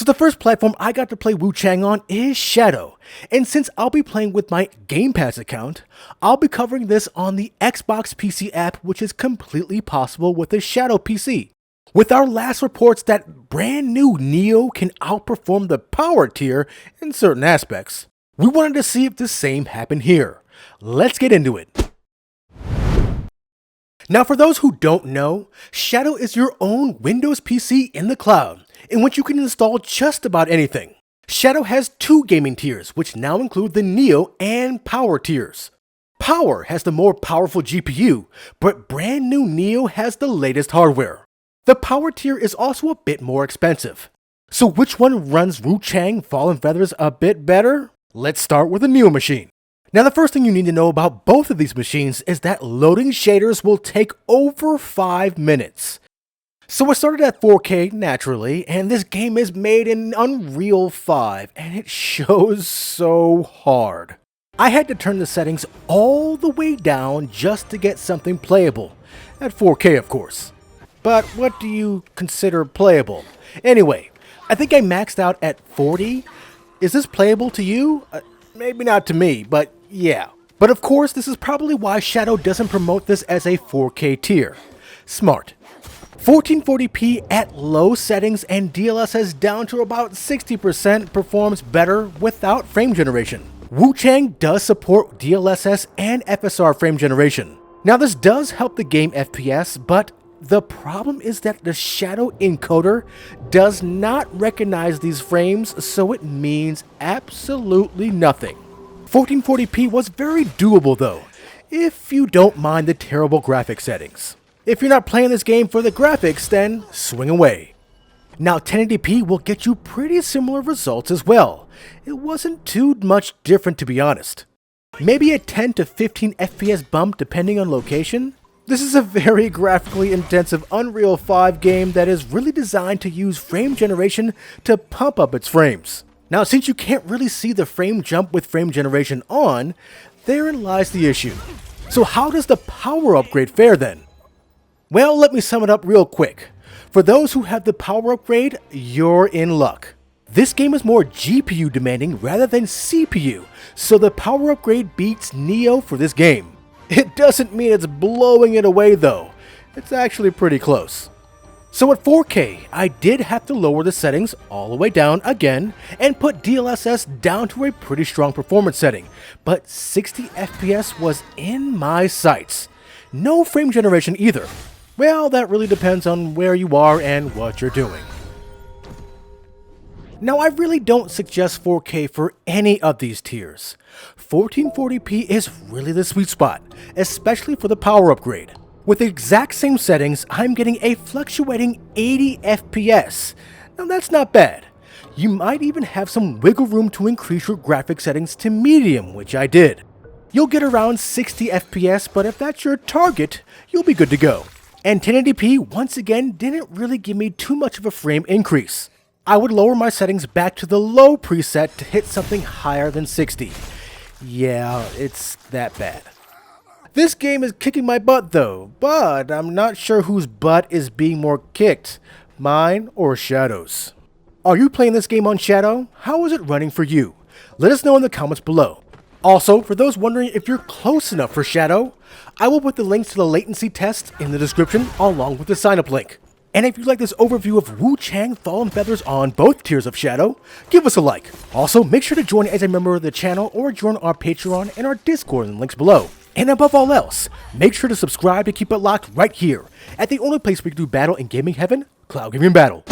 the first platform I got to play WUCHANG on is Shadow, and since I'll be playing with my Game Pass account, I'll be covering this on the Xbox PC app, which is completely possible with the Shadow PC. With our last reports that brand new Neo can outperform the power tier in certain aspects, we wanted to see if the same happened here. Let's get into it. Now for those who don't know, Shadow is your own Windows PC in the cloud, in which you can install just about anything. Shadow has two gaming tiers, which now include the Neo and Power tiers. Power has the more powerful GPU, but brand new Neo has the latest hardware. The Power tier is also a bit more expensive. So which one runs WUCHANG Fallen Feathers a bit better? Let's start with the Neo machine. Now the first thing you need to know about both of these machines is that loading shaders will take over 5 minutes. So it started at 4K naturally, and this game is made in Unreal 5, and it shows so hard. I had to turn the settings all the way down just to get something playable, at 4K of course. But what do you consider playable? Anyway, I think I maxed out at 40. Is this playable to you? Maybe not to me, but yeah. But of course, this is probably why Shadow doesn't promote this as a 4K tier. Smart. 1440p at low settings and DLSS down to about 60% performs better without frame generation. WUCHANG does support DLSS and FSR frame generation. Now this does help the game FPS, but the problem is that the Shadow encoder does not recognize these frames, so it means absolutely nothing. 1440p was very doable though, if you don't mind the terrible graphic settings. If you're not playing this game for the graphics, then swing away. Now 1080p will get you pretty similar results as well. It wasn't too much different to be honest. Maybe a 10 to 15 FPS bump depending on location. This is a very graphically intensive Unreal 5 game that is really designed to use frame generation to pump up its frames. Now since you can't really see the frame jump with frame generation on, therein lies the issue. So how does the power upgrade fare then? Well, let me sum it up real quick. For those who have the power upgrade, you're in luck. This game is more GPU demanding rather than CPU, so the power upgrade beats Neo for this game. It doesn't mean it's blowing it away though. It's actually pretty close. So at 4K, I did have to lower the settings all the way down again and put DLSS down to a pretty strong performance setting, but 60 FPS was in my sights. No frame generation either. Well, that really depends on where you are and what you're doing. Now I really don't suggest 4K for any of these tiers. 1440p is really the sweet spot, especially for the power upgrade. With the exact same settings, I'm getting a fluctuating 80 FPS. Now that's not bad. You might even have some wiggle room to increase your graphic settings to medium, which I did. You'll get around 60 FPS, but if that's your target, you'll be good to go. And 1080p once again didn't really give me too much of a frame increase. I would lower my settings back to the low preset to hit something higher than 60. Yeah, it's that bad. This game is kicking my butt though, but I'm not sure whose butt is being more kicked, mine or Shadow's. Are you playing this game on Shadow? How is it running for you? Let us know in the comments below. Also, for those wondering if you're close enough for Shadow, I will put the links to the latency test in the description along with the sign up link. And if you like this overview of WUCHANG Fallen Feathers on both tiers of Shadow, give us a like. Also, make sure to join as a member of the channel or join our Patreon and our Discord in the links below. And above all else, make sure to subscribe to keep it locked right here at the only place we can do battle in gaming heaven, Cloud Gaming Battle.